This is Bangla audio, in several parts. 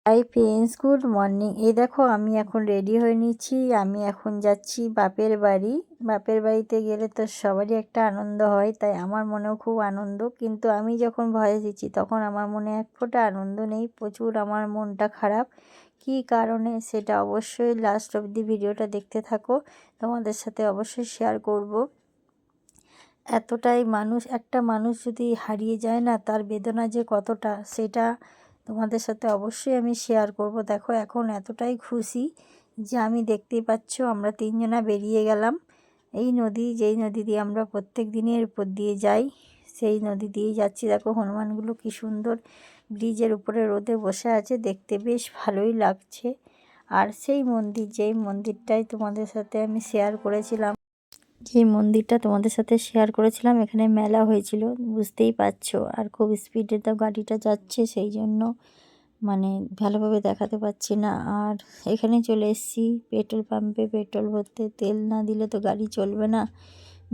Hi friends, good morning. এই দেখো আমি এখন রেডি হয়ে নিচ্ছি। আমি এখন যাচ্ছি বাপের বাড়ি। বাপের বাড়িতে গেলে তো সবারই একটা আনন্দ হয়, তাই আমার মনেও খুব আনন্দ। কিন্তু আমি যখন ভয়েস দিচ্ছি তখন আমার মনে এক ফোঁটা আনন্দ নেই, প্রচুর আমার মনটা খারাপ। কী কারণে সেটা অবশ্যই লাস্ট অবধি ভিডিওটা দেখতে থাকো, তোমাদের সাথে অবশ্যই শেয়ার করব। এতটাই একটা মানুষ যদি হারিয়ে যায় না, তার বেদনা যে কতটা সেটা তোমাদের সাথে অবশ্যই আমি শেয়ার করব। দেখো এখন এতটাই খুশি যে আমি দেখতেই পাচ্ছ আমরা তিনজনা বেরিয়ে গেলাম এই যেই নদী দিয়ে আমরা প্রত্যেক দিনের উপর দিয়ে যাই, সেই নদী দিয়েই যাচ্ছি। দেখো হনুমানগুলো কি সুন্দর ব্রিজের উপরে রোদে বসে আছে, দেখতে বেশ ভালোই লাগছে। আর সেই যেই মন্দিরটাই তোমাদের সাথে আমি শেয়ার করেছিলাম, এখানে মেলা হয়েছিল, বুঝতেই পারছো। আর খুব স্পিডে তো গাড়িটা যাচ্ছে, সেই জন্য মানে ভালোভাবে দেখাতে পাচ্ছি না। আর এখানে চলে এসেছি পেট্রোল পাম্পে পেট্রোল ভরতে। তেল না দিলে তো গাড়ি চলবে না,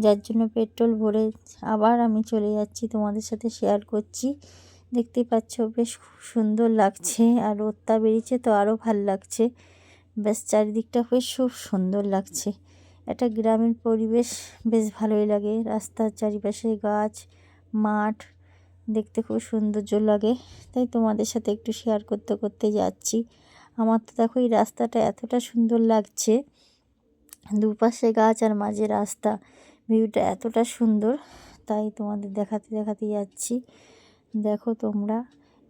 যার জন্য পেট্রোল ভরে আবার আমি চলে যাচ্ছি, তোমাদের সাথে শেয়ার করছি। দেখতেই পাচ্ছ বেশ খুব সুন্দর লাগছে, আর রোদটা বেরিয়েছে তো আরও ভাল লাগছে। বেশ চারিদিকটা বেশ খুব সুন্দর লাগছে। একটা গ্রামের পরিবেশ বেশ ভালোই লাগে। রাস্তার চারিপাশে গাছ, মাঠ দেখতে খুব সৌন্দর্য লাগে, তাই তোমাদের সাথে একটু শেয়ার করতে করতে যাচ্ছি। আমার তো দেখো এই রাস্তাটা এতটা সুন্দর লাগছে, দুপাশে গাছ আর মাঝে রাস্তা, ভিউটা এতটা সুন্দর, তাই তোমাদের দেখাতে দেখাতে যাচ্ছি। দেখো তোমরা,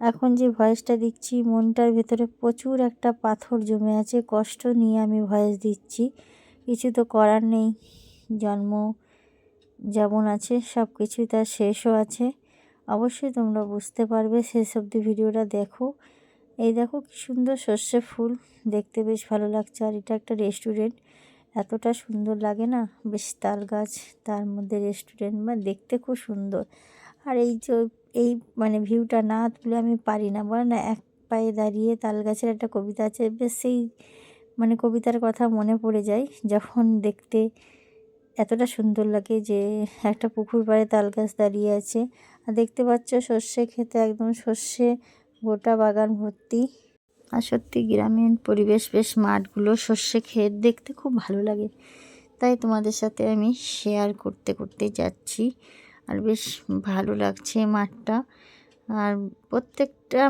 এখন যে ভয়েসটা দিচ্ছি মনটার ভেতরে প্রচুর একটা পাথর জমে আছে, কষ্ট নিয়ে আমি ভয়েস দিচ্ছি। কিছু তো করার নেই, জন্ম যেমন আছে সব কিছুই তার শেষও আছে। অবশ্যই তোমরা বুঝতে পারবে শেষ অবধি ভিডিওটা দেখো। এই দেখো কি সুন্দর সর্ষে ফুল, দেখতে বেশ ভালো লাগছে। আর এটা একটা রেস্টুরেন্ট, এতটা সুন্দর লাগে না, বেশ তাল গাছ, তার মধ্যে রেস্টুরেন্ট, দেখতে খুব সুন্দর। আর এই ভিউটা না তুলে আমি পারি না, বলে না এক পায়ে দাঁড়িয়ে তাল গাছের একটা কবিতা আছে, বেশ সেই কবিতার কথা মনে পড়ে যায় যখন দেখতে এতটা সুন্দর লাগে যে একটা পুকুর পাড়ে তাল গাছ দাঁড়িয়ে আছে। আর দেখতে পাচ্ছ সর্ষে ক্ষেতে একদম সর্ষে গোটা বাগান ভর্তি। আর সত্যি গ্রামীণ পরিবেশ, বেশ মাঠগুলো সর্ষে ক্ষেত দেখতে খুব ভালো লাগে, তাই তোমাদের সাথে আমি শেয়ার করতে করতে যাচ্ছি। আর বেশ ভালো লাগছে মাঠটা। আর প্রত্যেকটা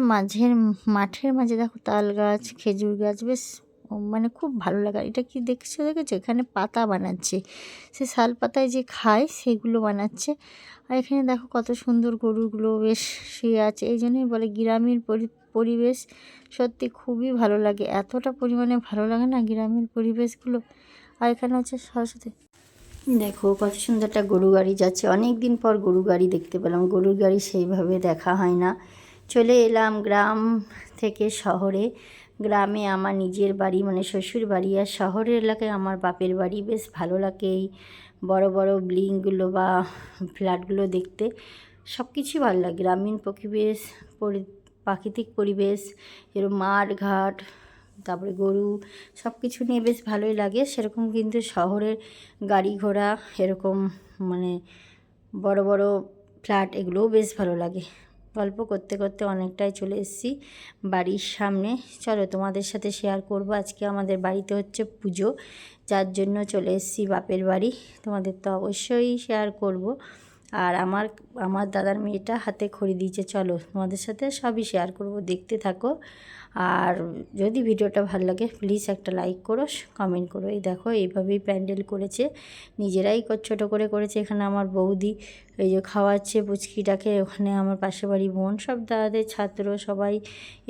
মাঠের মাঝে দেখো তাল গাছ, খেজুর গাছ, বেশ খুব ভালো লাগে। এটা কি দেখেছো এখানে পাতা বানাচ্ছে, সে শাল পাতায় যে খায় সেগুলো বানাচ্ছে। আর এখানে দেখো কত সুন্দর গরুগুলো বেশ শুয়ে আছে। এই জন্যই বলে গ্রামের পরিবেশ সত্যি খুবই ভালো লাগে, এতটা পরিমাণে ভালো লাগে না গ্রামের পরিবেশগুলো। আর এখানে হচ্ছে সরস্বতী, দেখো কত সুন্দর একটা গরু গাড়ি যাচ্ছে, অনেক দিন পর গরু গাড়ি দেখতে পেলাম, গরুর গাড়ি সেইভাবে দেখা হয় না। চলে এলাম গ্রাম থেকে শহরে। গ্রামে আমার নিজের বাড়ি শ্বশুর বাড়ি, আর শহরের এলাকায় আমার বাপের বাড়ি। বেশ ভালো লাগে এই বড় বড় বিল্ডিংগুলো বা ফ্ল্যাটগুলো দেখতে, সব কিছুই ভালো লাগে। গ্রামীণ পরিবেশ, প্রাকৃতিক পরিবেশ, এরকম মাঠ ঘাট, তারপরে গরু, সব কিছু নিয়ে বেশ ভালোই লাগে। সেরকম কিন্তু শহরের গাড়ি ঘোড়া এরকম বড় বড় ফ্ল্যাট, এগুলোও বেশ ভালো লাগে। গল্প করতে করতে অনেকটাই চলে এসেছি বাড়ির সামনে। চলো তোমাদের সাথে শেয়ার করব। আজকে আমাদের বাড়িতে হচ্ছে পুজো, যার জন্য চলে এসেছি বাপের বাড়ি, তোমাদের তো অবশ্যই শেয়ার করব। আর আমার দাদার মেয়েটা হাতে খড়ি দিয়েছে, চলো তোমাদের সাথে সবই শেয়ার করব, দেখতে থাকো। আর যদি ভিডিওটা ভালো লাগে প্লিজ একটা লাইক করো, কমেন্ট করো। এই দেখো এইভাবেই প্যান্ডেল করেছে, নিজেরাই ছোটো করে করেছে। এখানে আমার বৌদি এই যে খাওয়াচ্ছে পুচকিটাকে, ওখানে আমার পাশে বাড়ি বোন, সব দাদাদের ছাত্র সবাই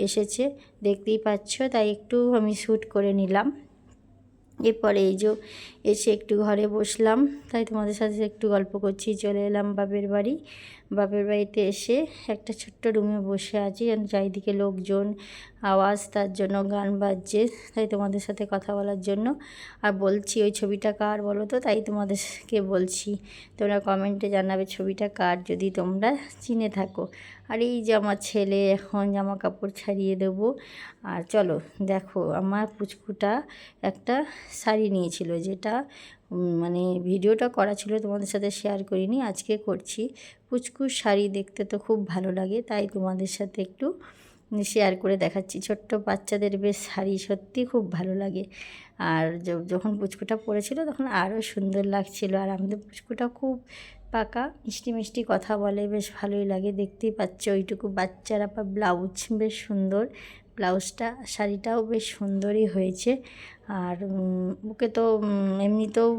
এসেছে, দেখতেই পাচ্ছ, তাই একটু আমি শ্যুট করে নিলাম। এরপরে এই যে এসে একটু ঘরে বসলাম, তাই তোমাদের সাথে একটু গল্প করছি। চলে এলাম বাপের বাড়ি। বাপের বাড়িতে এসে একটা ছোট্ট রুমে বসে আছি, চারিদিকে লোকজন, আওয়াজ, তার জন্য গান বাজছে, তাই তোমাদের সাথে কথা বলার জন্য। আর বলছি ওই ছবিটা কার বলো তো, তাই তোমাদেরকে বলছি, তোমরা কমেন্টে জানাবে ছবিটা কার যদি তোমরা চিনে থাকো। আর এই যে আমার ছেলে এখন জামা কাপড় ছাড়িয়ে দেবো। আর চলো দেখো আমার পুচকুটা একটা শাড়ি নিয়েছিল, যেটা ভিডিওটা করা ছিল, তোমাদের সাথে শেয়ার করিনি, আজকে করছি। পুচকুর শাড়ি দেখতে তো খুব ভালো লাগে, তাই তোমাদের সাথে একটু শেয়ার করে দেখাচ্ছি। ছোট্ট বাচ্চাদের বেশ শাড়ি সত্যি খুব ভালো লাগে। আর যখন পুচকুটা পরেছিল তখন আরও সুন্দর লাগছিল। আর আমাদের পুচকুটা খুব পাকা, মিষ্টি মিষ্টি কথা বলে, বেশ ভালোই লাগে। দেখতেই পাচ্ছ ওইটুকু বাচ্চারা বা ব্লাউজ বেশ সুন্দর, ব্লাউজটা শাড়িটাও বেশ সুন্দরই হয়েছে। আর ওকে তো এমনিতেও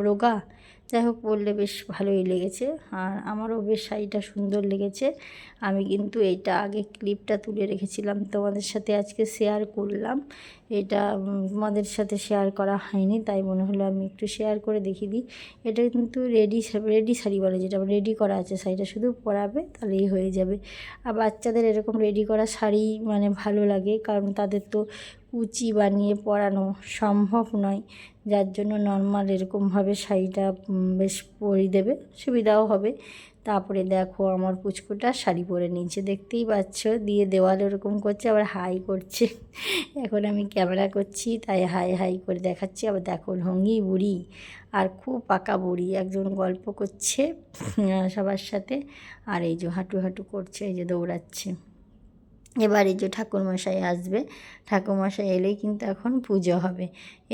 রোগা, যাই হোক বললে বেশ ভালোই লেগেছে। আর আমারও বেশ শাড়িটা সুন্দর লেগেছে। আমি কিন্তু এইটা আগে ক্লিপটা তুলে রেখেছিলাম, তোমাদের সাথে আজকে শেয়ার করলাম। এটা তোমাদের সাথে শেয়ার করা হয়নি, তাই মনে হলো আমি একটু শেয়ার করে দেখিয়ে দিই। এটা কিন্তু রেডি শাড়ি বলে, যেটা রেডি করা আছে, শাড়িটা শুধু পরাবে তাহলেই হয়ে যাবে। আর বাচ্চাদের এরকম রেডি করা শাড়ি মানে ভালো লাগে, কারণ তাদের তো কুচি বানিয়ে পরানো সম্ভব নয়, যার জন্য নর্মাল এরকমভাবে শাড়িটা বেশ পরিয়ে দেবে, সুবিধাও হবে। তারপরে দেখো আমার পুচকুটা শাড়ি পরে নিয়েছে, দেখতেই পাচ্ছ, দিয়ে দেওয়ালে ওরকম করছে, আবার হাই করছে। এখন আমি ক্যামেরা করছি তাই হাই হাই করে দেখাচ্ছি। আবার দেখো ঢঙ্গি বুড়ি, আর খুব পাকা বুড়ি, একজন গল্প করছে সবার সাথে, আর এই যে হাঁটু হাঁটু করছে, এই যে দৌড়াচ্ছে। এবার এই যে ঠাকুরমশাই আসবে, ঠাকুরমশাই এলেই কিন্তু এখন পুজো হবে।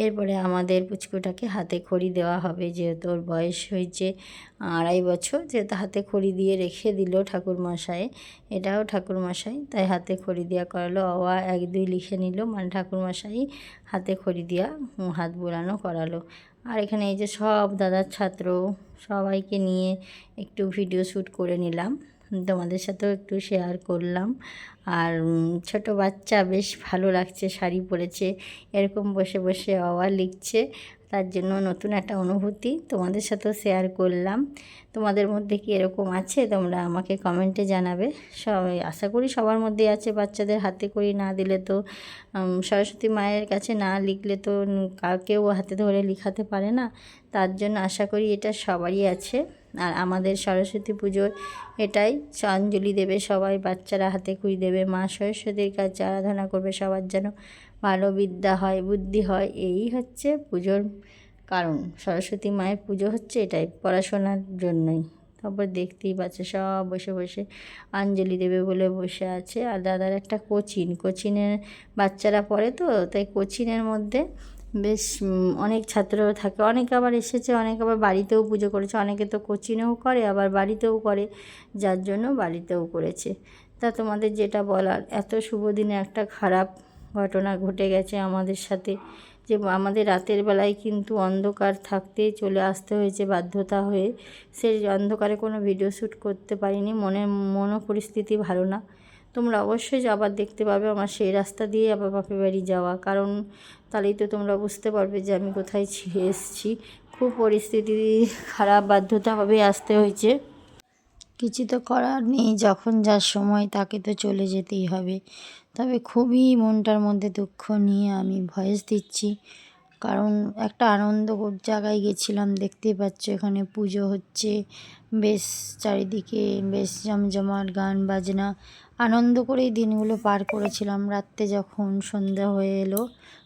এরপরে আমাদের পুচকুটাকে হাতে খড়ি দেওয়া হবে, যেহেতু ওর বয়স হয়েছে 2.5 বছর, যেহেতু হাতে খড়ি দিয়ে রেখে দিল ঠাকুরমশাই, এটাও ঠাকুরমশাই, তাই হাতে খড়ি দেওয়া করালো। 1 2 লিখে নিল, মানে ঠাকুরমশাই হাতে খড়ি দেওয়া হাত বোলানো করালো। আর এখানে এই যে সব দাদার ছাত্র সবাইকে নিয়ে একটু ভিডিও শ্যুট করে নিলাম, তোমাদের সাথেও একটু শেয়ার করলাম। আর ছোট বাচ্চা বেশ ভালো লাগছে, শাড়ি পরেছে, এরকম বসে বসে লিখছে, তার জন্য নতুন একটা অনুভূতি তোমাদের সাথেও শেয়ার করলাম। তোমাদের মধ্যে কি এরকম আছে, তোমরা আমাকে কমেন্টে জানাবে। সবাই আশা করি সবার মধ্যেই আছে। বাচ্চাদের হাতে করি না দিলে তো, সরস্বতী মায়ের কাছে না লিখলে তো কেউ হাতে ধরে লিখাতে পারে না, তার জন্য আশা করি এটা সবারই আছে। আর আমাদের সরস্বতী পুজোর এটাই, অঞ্জলি দেবে সবাই, বাচ্চারা হাতে খড়ি দেবে, মা সরস্বতীর কাছে আরাধনা করবে, সবার যেন ভালো বিদ্যা হয়, বুদ্ধি হয়, এই হচ্ছে পুজোর কারণ। সরস্বতী মায়ের পুজো হচ্ছে এটাই, পড়াশোনার জন্যই। তারপর দেখতেই পাচ্ছে সব বসে বসে অঞ্জলি দেবে বলে বসে আছে। আর দাদার একটা কোচিনের বাচ্চারা পড়ে তো, তাই কোচিনের মধ্যে বেশ অনেক ছাত্র থাকে, অনেকে আবার এসেছে, অনেকে আবার বাড়িতেও পুজো করেছে, অনেকে তো কোচিনেও করে আবার বাড়িতেও করে, যার জন্য বাড়িতেও করেছে। তা তোমাদের যেটা বলার, এত শুভ দিনে একটা খারাপ ঘটনা ঘটে গেছে আমাদের সাথে, যে আমাদের রাতের বেলায় কিন্তু অন্ধকার থাকতেই চলে আসতে হয়েছে বাধ্যতা হয়ে। সেই অন্ধকারে কোনো ভিডিও শ্যুট করতে পারিনি, মনও পরিস্থিতি ভালো না। তোমরা অবশ্যই আবার দেখতে পাবে আমার সেই রাস্তা দিয়ে আবার বাপের বাড়ি যাওয়া, কারণ তাহলেই তো তোমরা বুঝতে পারবে যে আমি কোথায় এসেছি। খুব পরিস্থিতি খারাপ, বাধ্যতা হবে আসতে হয়েছে, কিছু তো করার নেই, যখন যার সময় তাকে তো চলে যেতেই হবে। তবে খুবই মনটার মধ্যে দুঃখ নিয়ে আমি ভয়েস দিচ্ছি, কারণ একটা আনন্দ জায়গায় গেছিলাম, দেখতেই পাচ্ছ এখানে পুজো হচ্ছে, বেশ চারিদিকে বেশ জমজমাট, গান বাজনা, আনন্দ করেই দিনগুলো পার করেছিলাম। রাত্রে যখন সন্ধ্যা হয়ে এলো,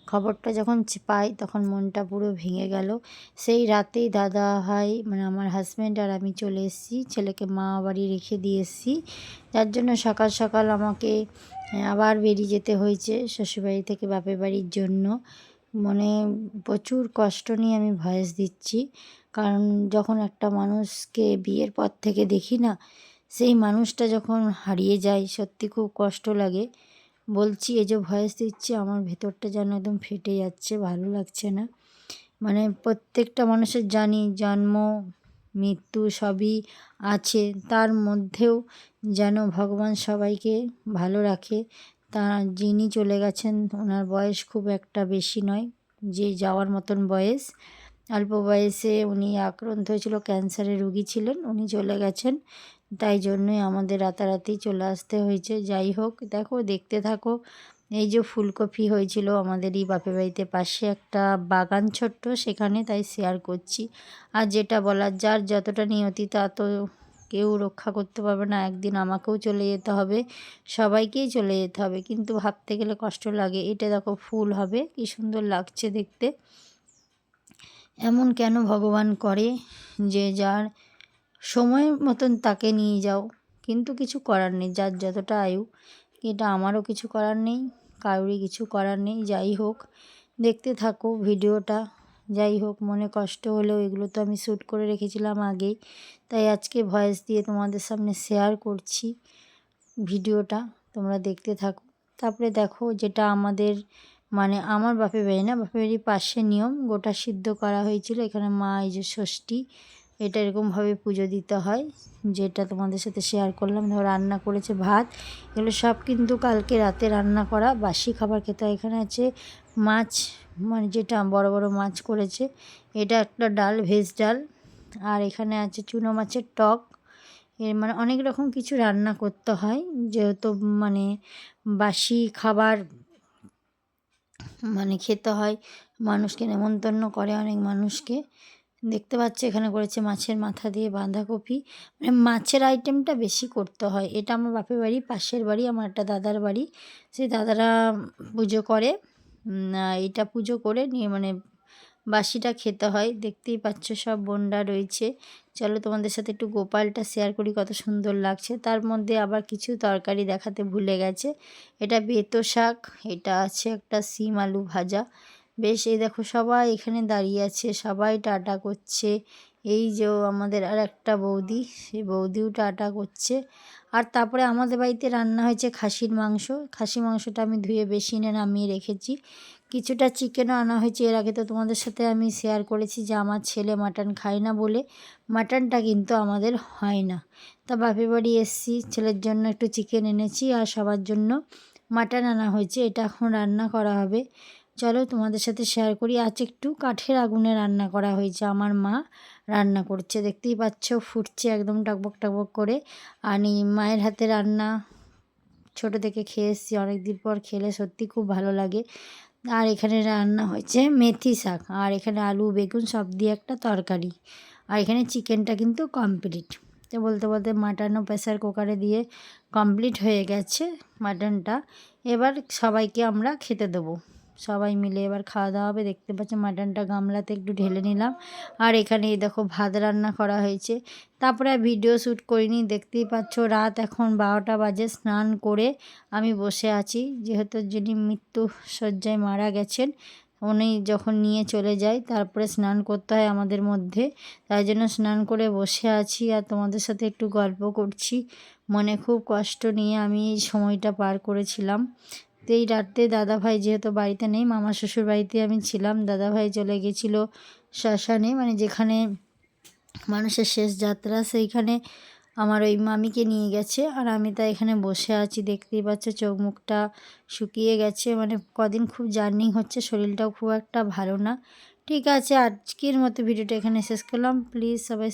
খবরটা যখন পাই তখন মনটা পুরো ভেঙে গেল। সেই রাতেই দাদা ভাই, মানে আমার হাজব্যান্ড আর আমি চলে এসেছি, ছেলেকে মা বাড়ি রেখে দিয়ে এসেছি, যার জন্য সকাল সকাল আমাকে আবার বেরিয়ে যেতে হয়েছে শ্বশুরবাড়ি থেকে বাপের বাড়ির জন্য। মানে প্রচুর কষ্ট নিয়ে আমি ভয়েস দিচ্ছি, কারণ যখন একটা মানুষকে বিয়ের পর থেকে দেখি না, সেই মানুষটা যখন হারিয়ে যায় সত্যি খুব কষ্ট লাগে। বলছি, এই যে ভয়েস দিচ্ছি, আমার ভেতরটা যেন একদম ফেটে যাচ্ছে, ভালো লাগছে না। মানে প্রত্যেকটা মানুষের জানি জন্ম মৃত্যু সবই আছে, তার মধ্যেও যেন ভগবান সবাইকে ভালো রাখে। তা যিনি চলে গেছেন ওনার বয়স খুব একটা বেশি নয়, যে যাওয়ার মতন বয়স, অল্প বয়সে উনি আক্রান্ত হয়েছিল, ক্যান্সারের রুগী ছিলেন, উনি চলে গেছেন, তাই জন্যই আমাদের রাতারাতি চলে আসতে হয়েছে। যাই হোক, দেখো দেখতে থাকো। এই যে ফুলকপি হয়েছিল আমাদেরই বাপের বাড়িতে, পাশে একটা বাগান ছোট্ট, সেখানে, তাই শেয়ার করছি। আর যেটা বলার, যার যতটা নিয়তি তা তো কেউ রক্ষা করতে পারবে না, একদিন আমাকেও চলে যেতে হবে, সবাইকেই চলে যেতে হবে, কিন্তু ভাবতে গেলে কষ্ট লাগে। এটা দেখো ফুল হবে, কি সুন্দর লাগছে দেখতে। এমন কেন ভগবান করে যে যার সময় মতন তাকে নিয়ে যাও, কিন্তু কিছু করার নেই, যার যতটা আয়ু। এটা আমারও কিছু করার নেই, কারোরই কিছু করার নেই। যাই হোক, দেখতে থাকো ভিডিওটা। যাই হোক, মনে কষ্ট হলেও এগুলো তো আমি শ্যুট করে রেখেছিলাম আগেই, তাই আজকে ভয়েস দিয়ে তোমাদের সামনে শেয়ার করছি ভিডিওটা। তোমরা দেখতে থাকো। তারপরে দেখো, যেটা আমাদের মানে আমার বাপের বাড়ি না, বাপের বাড়ির পাশে নিয়ম গোটা সিদ্ধ করা হয়েছিল। এখানে মা এই যে ষষ্ঠী, এটা এরকমভাবে পুজো দিতে হয়, যেটা তোমাদের সাথে শেয়ার করলাম। ধরো রান্না করেছে ভাত, এগুলো সব কিন্তু কালকে রাতে রান্না করা বাসি খাবার খেতে হয়। এখানে আছে মাছ, মানে যেটা বড় বড় মাছ করেছে, এটা একটা ডাল, ভেজ ডাল। আর এখানে আছে চুনো মাছের টক। এর মানে অনেক রকম কিছু রান্না করতে হয়, যেহেতু মানে বাসি খাবার মানে খেতে হয়, মানুষকে নেমন্তন্ন করে অনেক মানুষকে। দেখতে পাচ্ছ এখানে করেছে মাছের মাথা দিয়ে বাঁধাকপি, মানে মাছের আইটেমটা বেশি করতে হয়। এটা আমার বাপের বাড়ি, পাশের বাড়ি আমার একটা দাদার বাড়ি, সেই দাদারা পুজো করে। এইটা পুজো করে নিয়ে মানে বাসিটা খেতে হয়। দেখতেই পাচ্ছ সব বোনরা রয়েছে। চলো তোমাদের সাথে একটু গোপালটা শেয়ার করি, কত সুন্দর লাগছে। তার মধ্যে আবার কিছু তরকারি দেখাতে ভুলে গেছে। এটা বেতো শাক, এটা আছে একটা শিম আলু ভাজা। বেশ, এই দেখো সবাই এখানে দাঁড়িয়ে আছে, সবাই টাটা করছে। এই যে আমাদের আর একটা বৌদি, সেই বৌদিও টাটা করছে। আর তারপরে আমাদের বাড়িতে রান্না হয়েছে খাসির মাংস। খাসি মাংসটা আমি ধুয়ে বেসিনে নামিয়ে রেখেছি। কিছুটা চিকেনও আনা হয়েছে। এর আগে তো তোমাদের সাথে আমি শেয়ার করেছি যে আমার ছেলে মাটন খায় না বলে মাটনটা কিন্তু আমাদের হয় না। তা বাপের বাড়ি এসেছি, ছেলের জন্য একটু চিকেন এনেছি আর সবার জন্য মাটন আনা হয়েছে। এটা এখন রান্না করা হবে। চলো তোমাদের সাথে শেয়ার করি। আজ একটু কাঠের আগুনে রান্না করা হয়েছে, আমার মা রান্না করছে। দেখতেই পাচ্ছ ফুটছে একদম টকবক টকবক করে। আর মায়ের হাতে রান্না ছোটো থেকে খেয়ে এসেছি, অনেক দিন পর খেলে সত্যি খুব ভালো লাগে। আর এখানে রান্না হয়েছে মেথি শাক, আর এখানে আলু বেগুন সব দিয়ে একটা তরকারি। আর এখানে চিকেনটা কিন্তু কমপ্লিট। তো বলতে বলতে মাটনও প্রেসার কুকারে দিয়ে কমপ্লিট হয়ে গেছে মাটনটা। এবার সবাইকে আমরা খেতে দেবো, সবাই মিলে এবার খাওয়া দাওয়া হবে। দেখতে পাচ্ছ মাটনটা গামলাতে একটু ঢেলে নিলাম। আর এখানে এই দেখো ভাত রান্না করা হয়েছে। তারপরে ভিডিও শ্যুট করিনি, দেখতেই পাচ্ছ রাত এখন 12টা বাজে। স্নান করে আমি বসে আছি, যেহেতু যিনি মৃত্যু শয্যায় মারা গেছেন উনি যখন নিয়ে চলে যায় তারপরে স্নান করতে হয় আমাদের মধ্যে, তাই জন্য স্নান করে বসে আছি আর তোমাদের সাথে একটু গল্প করছি। মনে খুব কষ্ট নিয়ে আমি এই সময়টা পার করেছিলাম। তো এই রাতে দাদাভাই যেহেতু বাড়িতে নেই, মামা শ্বশুর বাড়িতে আমি ছিলাম, দাদাভাই চলে গেছিলো শ্মশানে, মানে যেখানে মানুষের শেষ যাত্রা, সেইখানে আমার ওই মামিকে নিয়ে গেছে। আর আমি তাই এখানে বসে আছি, দেখতেই পাচ্ছ চোখ মুখটা শুকিয়ে গেছে, মানে কদিন খুব জার্নি হচ্ছে, শরীরটাও খুব একটা ভালো না। ঠিক আছে, আজকের মতো ভিডিওটা এখানে শেষ করলাম। প্লিজ সবাই